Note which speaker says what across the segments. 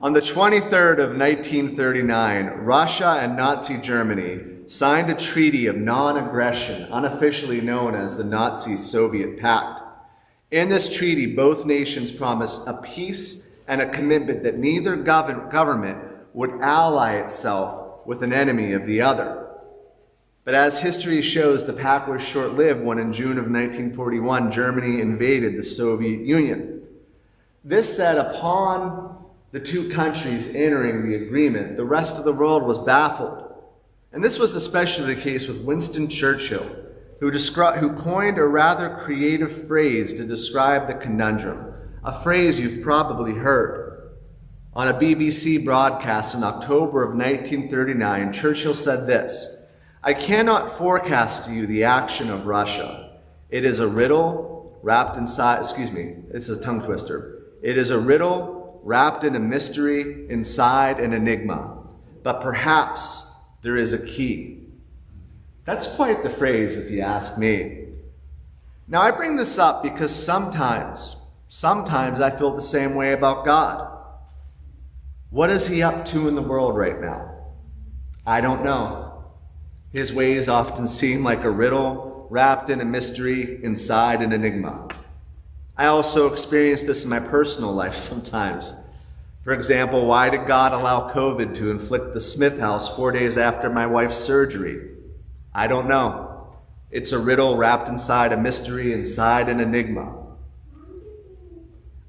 Speaker 1: On the 23rd of 1939, Russia and Nazi Germany signed a treaty of non-aggression, unofficially known as the Nazi-Soviet Pact. In this treaty, both nations promised a peace and a commitment that neither government would ally itself with an enemy of the other. But as history shows, the pact was short-lived when in June of 1941, Germany invaded the Soviet Union. This said, upon the two countries entering the agreement, the rest of the world was baffled. And this was especially the case with Winston Churchill, who coined a rather creative phrase to describe the conundrum, a phrase you've probably heard. On a BBC broadcast in October of 1939, Churchill said this: "I cannot forecast to you the action of Russia. It is a riddle wrapped inside," it's a tongue twister. "It is a riddle wrapped in a mystery, inside an enigma. But perhaps there is a key." That's quite the phrase, if you ask me. Now, I bring this up because sometimes I feel the same way about God. What is he up to in the world right now? I don't know. His ways often seem like a riddle wrapped in a mystery, inside an enigma. I also experience this in my personal life sometimes. For example, why did God allow COVID to inflict the Smith house 4 days after my wife's surgery? I don't know. It's a riddle wrapped inside a mystery, inside an enigma.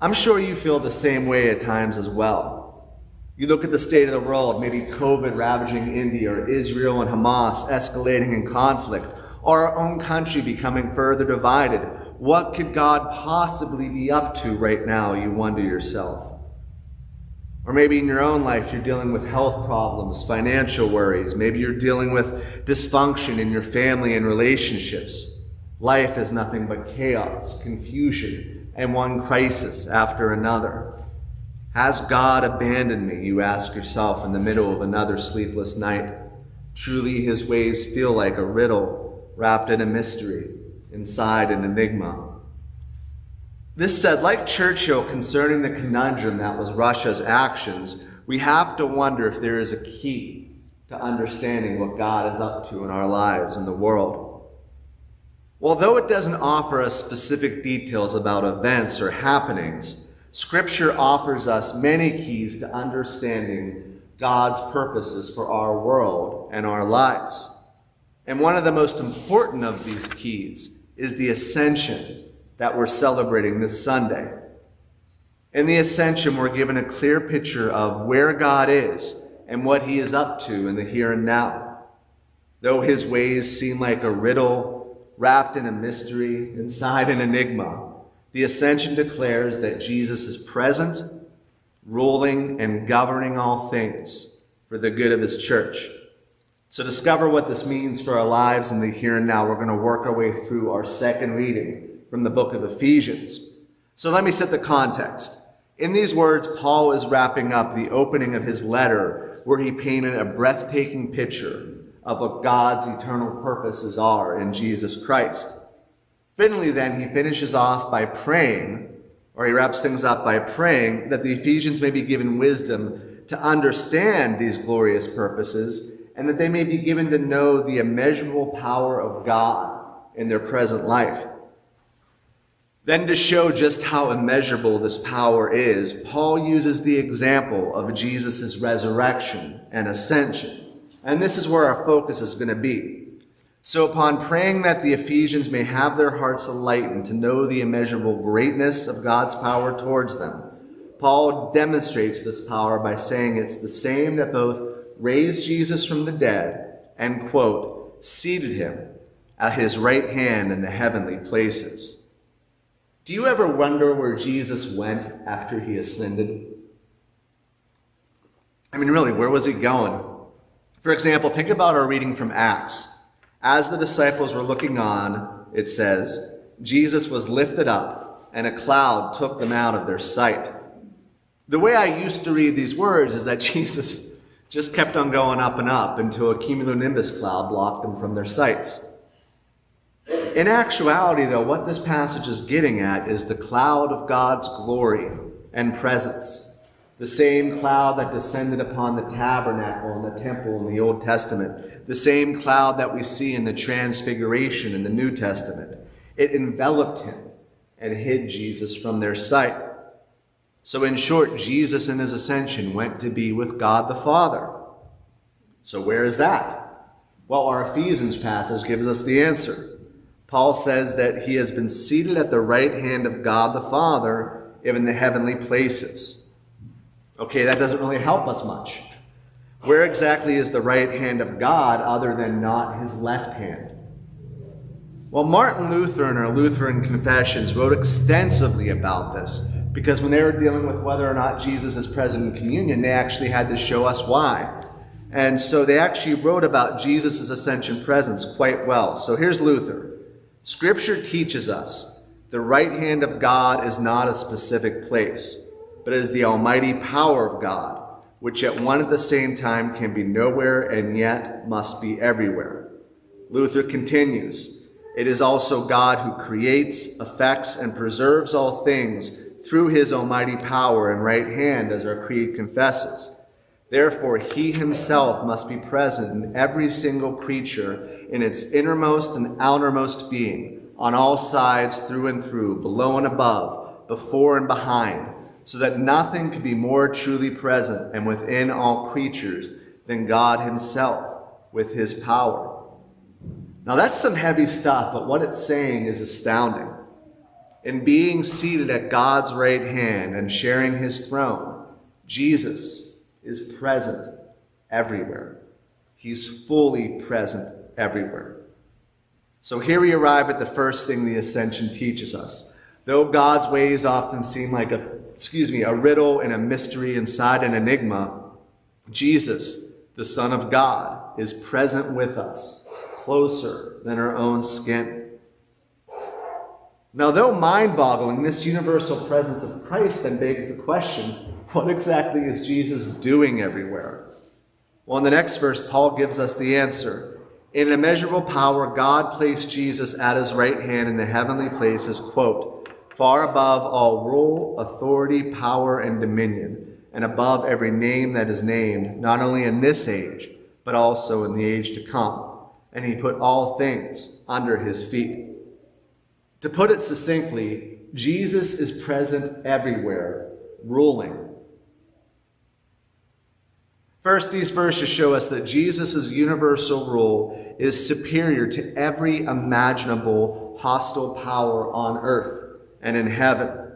Speaker 1: I'm sure you feel the same way at times as well. You look at the state of the world, maybe COVID ravaging India, or Israel and Hamas escalating in conflict, or our own country becoming further divided. What could God possibly be up to right now, you wonder yourself? Or maybe in your own life, you're dealing with health problems, financial worries. Maybe you're dealing with dysfunction in your family and relationships. Life is nothing but chaos, confusion, and one crisis after another. Has God abandoned me, you ask yourself in the middle of another sleepless night? Truly, his ways feel like a riddle wrapped in a mystery, inside an enigma. This said, like Churchill concerning the conundrum that was Russia's actions, we have to wonder if there is a key to understanding what God is up to in our lives and the world. Although it doesn't offer us specific details about events or happenings, Scripture offers us many keys to understanding God's purposes for our world and our lives. And one of the most important of these keys is the Ascension that we're celebrating this Sunday. In the Ascension, we're given a clear picture of where God is and what he is up to in the here and now. Though his ways seem like a riddle wrapped in a mystery, inside an enigma, the Ascension declares that Jesus is present, ruling, and governing all things for the good of his church. So to discover what this means for our lives in the here and now, we're going to work our way through our second reading from the book of Ephesians. So let me set the context. In these words, Paul is wrapping up the opening of his letter where he painted a breathtaking picture of what God's eternal purposes are in Jesus Christ. Finally, then, he finishes off by praying, or he wraps things up by praying that the Ephesians may be given wisdom to understand these glorious purposes and that they may be given to know the immeasurable power of God in their present life. Then, to show just how immeasurable this power is, Paul uses the example of Jesus' resurrection and ascension. And this is where our focus is going to be. So upon praying that the Ephesians may have their hearts enlightened to know the immeasurable greatness of God's power towards them, Paul demonstrates this power by saying it's the same that both raised Jesus from the dead and, quote, seated him at his right hand in the heavenly places. Do you ever wonder where Jesus went after he ascended? I mean, really, where was he going? For example, think about our reading from Acts. As the disciples were looking on, it says, Jesus was lifted up, and a cloud took them out of their sight. The way I used to read these words is that Jesus just kept on going up and up until a cumulonimbus cloud blocked them from their sights. In actuality, though, what this passage is getting at is the cloud of God's glory and presence. The same cloud that descended upon the tabernacle and the temple in the Old Testament, the same cloud that we see in the Transfiguration in the New Testament, it enveloped him and hid Jesus from their sight. So in short, Jesus in his ascension went to be with God the Father. So where is that? Well, our Ephesians passage gives us the answer. Paul says that he has been seated at the right hand of God the Father in the heavenly places. Okay, that doesn't really help us much. Where exactly is the right hand of God other than not his left hand? Well, Martin Luther in our Lutheran Confessions wrote extensively about this, because when they were dealing with whether or not Jesus is present in communion, they actually had to show us why. And so they actually wrote about Jesus' ascension presence quite well. So here's Luther. Scripture teaches us the right hand of God is not a specific place, but is the almighty power of God, which at one and the same time can be nowhere and yet must be everywhere. Luther continues, it is also God who creates, affects, and preserves all things through his almighty power and right hand, as our creed confesses. Therefore, he himself must be present in every single creature in its innermost and outermost being, on all sides, through and through, below and above, before and behind, so that nothing could be more truly present and within all creatures than God himself with his power. Now that's some heavy stuff, but what it's saying is astounding. In being seated at God's right hand and sharing his throne, Jesus is present everywhere. He's fully present everywhere. So here we arrive at the first thing the Ascension teaches us. Though God's ways often seem like a riddle and a mystery inside an enigma, Jesus, the Son of God, is present with us, closer than our own skin. Now, though mind-boggling, this universal presence of Christ then begs the question, what exactly is Jesus doing everywhere? Well, in the next verse, Paul gives us the answer. In an immeasurable power, God placed Jesus at his right hand in the heavenly places, quote, far above all rule, authority, power, and dominion, and above every name that is named, not only in this age, but also in the age to come. And he put all things under his feet. To put it succinctly, Jesus is present everywhere, ruling. First, these verses show us that Jesus' universal rule is superior to every imaginable hostile power on earth and in heaven.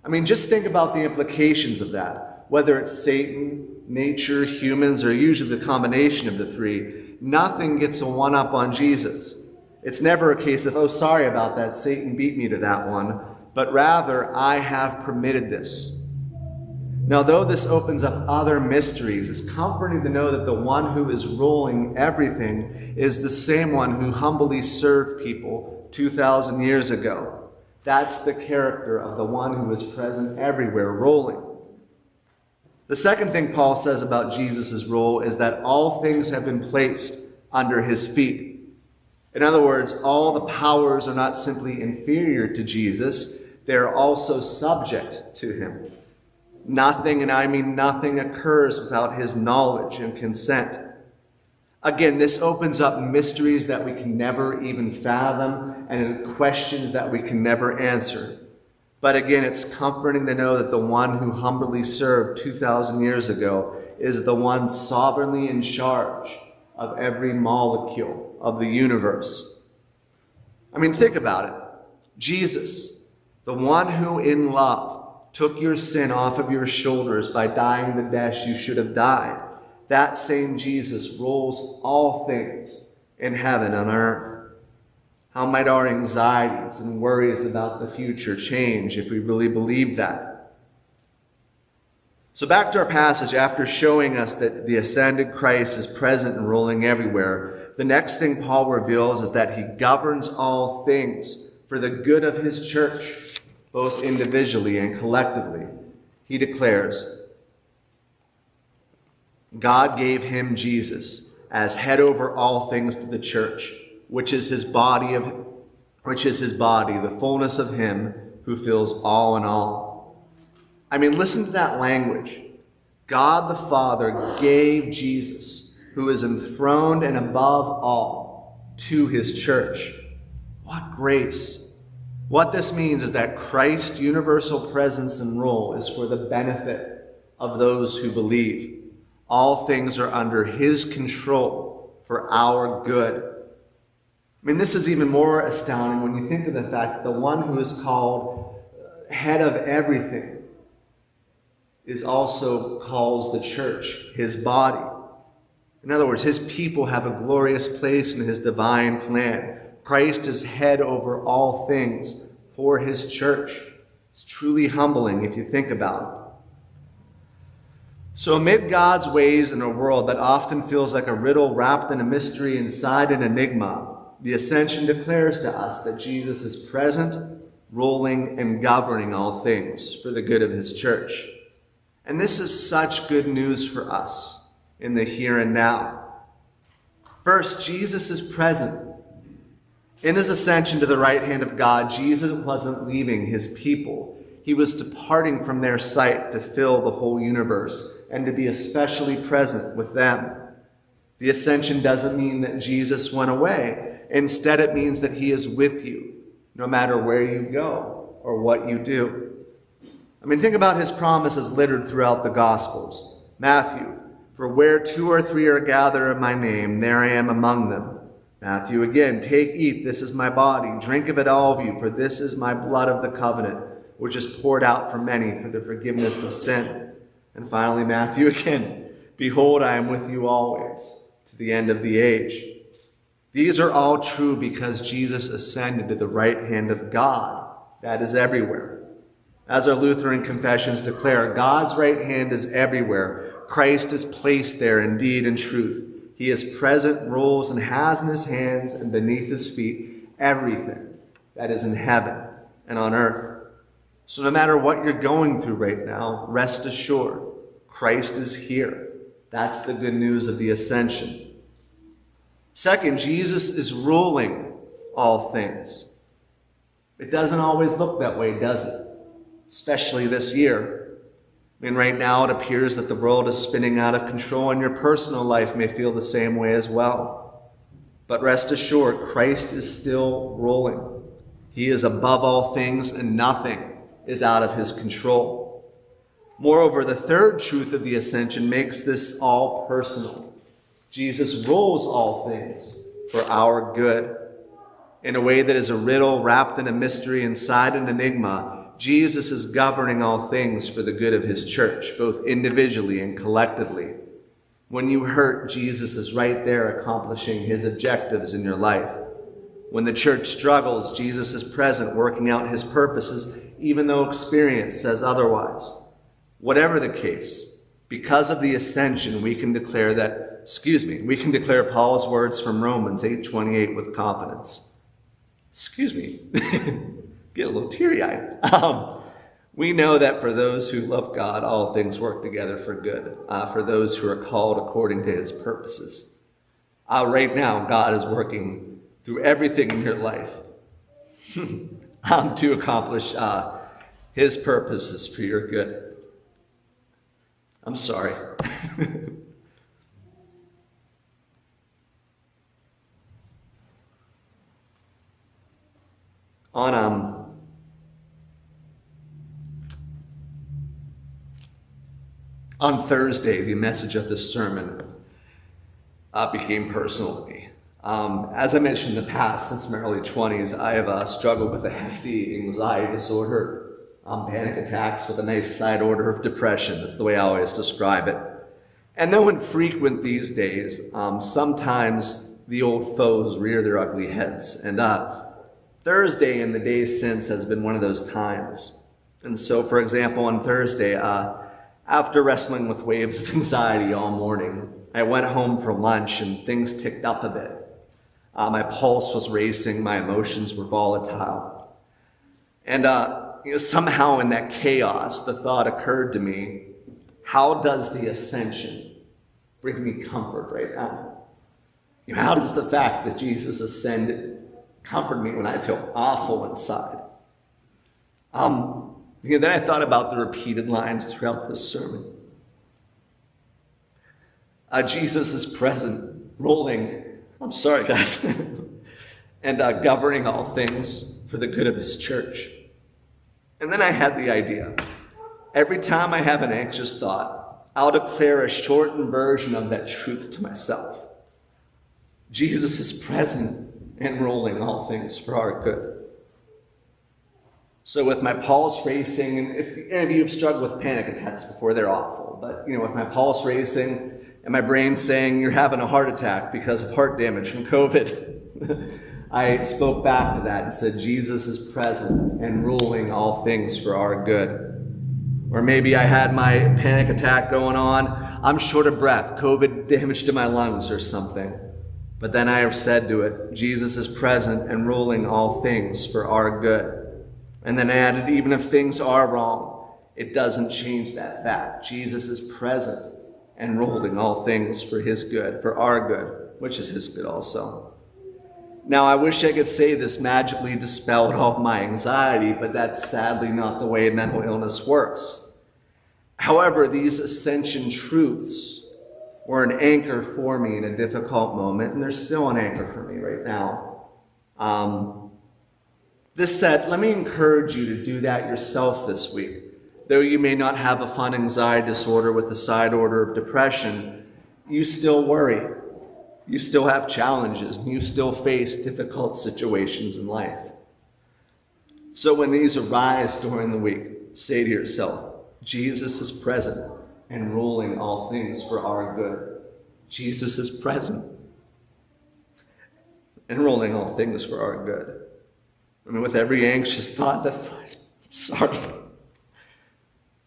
Speaker 1: I mean, just think about the implications of that. Whether it's Satan, nature, humans, or usually the combination of the three, nothing gets a one-up on Jesus. It's never a case of, oh, sorry about that, Satan beat me to that one, but rather, I have permitted this. Now, though this opens up other mysteries, it's comforting to know that the one who is ruling everything is the same one who humbly served people 2,000 years ago. That's the character of the one who is present everywhere, ruling. The second thing Paul says about Jesus' rule is that all things have been placed under his feet. In other words, all the powers are not simply inferior to Jesus, they are also subject to him. Nothing, and I mean nothing, occurs without his knowledge and consent. Again, this opens up mysteries that we can never even fathom and questions that we can never answer. But again, it's comforting to know that the one who humbly served 2,000 years ago is the one sovereignly in charge of every molecule of the universe. I mean, think about it. Jesus, the one who in love took your sin off of your shoulders by dying the death you should have died, that same Jesus rules all things in heaven and earth. How might our anxieties and worries about the future change if we really believe that? So back to our passage, after showing us that the ascended Christ is present and ruling everywhere, the next thing Paul reveals is that he governs all things for the good of his church, both individually and collectively. He declares, God gave him, Jesus, as head over all things to the church, which is his body, the fullness of him who fills all in all. I mean, listen to that language. God the Father gave Jesus, who is enthroned and above all, to his church. What grace! What this means is that Christ's universal presence and role is for the benefit of those who believe. All things are under his control for our good. I mean, this is even more astounding when you think of the fact that the one who is called head of everything is also calls the church his body. In other words, his people have a glorious place in his divine plan. Christ is head over all things for his church. It's truly humbling if you think about it. So amid God's ways in a world that often feels like a riddle wrapped in a mystery inside an enigma, the Ascension declares to us that Jesus is present, ruling, and governing all things for the good of his church. And this is such good news for us in the here and now. First, Jesus is present. In his ascension to the right hand of God, Jesus wasn't leaving his people. He was departing from their sight to fill the whole universe and to be especially present with them. The ascension doesn't mean that Jesus went away. Instead, it means that he is with you, no matter where you go or what you do. I mean, think about his promises littered throughout the Gospels. Matthew, for where 2 or 3 are gathered in my name, there I am among them. Matthew again, take, eat, this is my body. Drink of it, all of you, for this is my blood of the covenant, which is poured out for many for the forgiveness of sin. And finally, Matthew again, behold, I am with you always, to the end of the age. These are all true because Jesus ascended to the right hand of God. That is everywhere. As our Lutheran confessions declare, God's right hand is everywhere. Christ is placed there in deed and truth. He is present, rules, and has in his hands and beneath his feet everything that is in heaven and on earth. So no matter what you're going through right now, rest assured, Christ is here. That's the good news of the Ascension. Second, Jesus is ruling all things. It doesn't always look that way, does it? Especially this year. I mean, right now it appears that the world is spinning out of control, and your personal life may feel the same way as well. But rest assured, Christ is still ruling. He is above all things, and nothing is out of his control. Moreover, the third truth of the Ascension makes this all personal. Jesus rules all things for our good. In a way that is a riddle wrapped in a mystery inside an enigma, Jesus is governing all things for the good of his church, both individually and collectively. When you hurt, Jesus is right there accomplishing his objectives in your life. When the church struggles, Jesus is present working out his purposes, even though experience says otherwise. Whatever the case, because of the Ascension, we can declare Paul's words from Romans 8:28 with confidence. Get a little teary-eyed. We know that for those who love God, all things work together for good, for those who are called according to his purposes. Right now, God is working through everything in your life to accomplish his purposes for your good. I'm sorry. On Thursday, the message of this sermon became personal to me. As I mentioned in the past, since my early 20s, I have struggled with a hefty anxiety disorder, panic attacks with a nice side order of depression. That's the way I always describe it. And though infrequent these days, sometimes the old foes rear their ugly heads. And Thursday and the days since has been one of those times. And so, for example, on Thursday, after wrestling with waves of anxiety all morning, I went home for lunch and things ticked up a bit. My pulse was racing, my emotions were volatile. And somehow in that chaos, the thought occurred to me, how does the Ascension bring me comfort right now? How does the fact that Jesus ascended comfort me when I feel awful inside? Then I thought about the repeated lines throughout this sermon. Jesus is present, ruling, I'm sorry guys, and governing all things for the good of his church. And then I had the idea. Every time I have an anxious thought, I'll declare a shortened version of that truth to myself. Jesus is present and ruling all things for our good. So with my pulse racing, and if any of you have struggled with panic attacks before, they're awful. But with my pulse racing and my brain saying you're having a heart attack because of heart damage from COVID, I spoke back to that and said, Jesus is present and ruling all things for our good. Or maybe I had my panic attack going on. I'm short of breath, COVID damage to my lungs or something. But then I have said to it, Jesus is present and ruling all things for our good. And then I added, even if things are wrong, it doesn't change that fact. Jesus is present and ruling all things for his good, for our good, which is his good also. Now, I wish I could say this magically dispelled all of my anxiety, but that's sadly not the way mental illness works. However, these Ascension truths were an anchor for me in a difficult moment, and they're still an anchor for me right now. This said, let me encourage you to do that yourself this week. Though you may not have a fun anxiety disorder with a side order of depression, you still worry. You still have challenges, and you still face difficult situations in life. So when these arise during the week, say to yourself, Jesus is present and ruling all things for our good. Jesus is present and ruling all things for our good. With every anxious thought that sorry.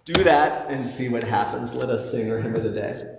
Speaker 1: Do that and see what happens. Let us sing our hymn of the day.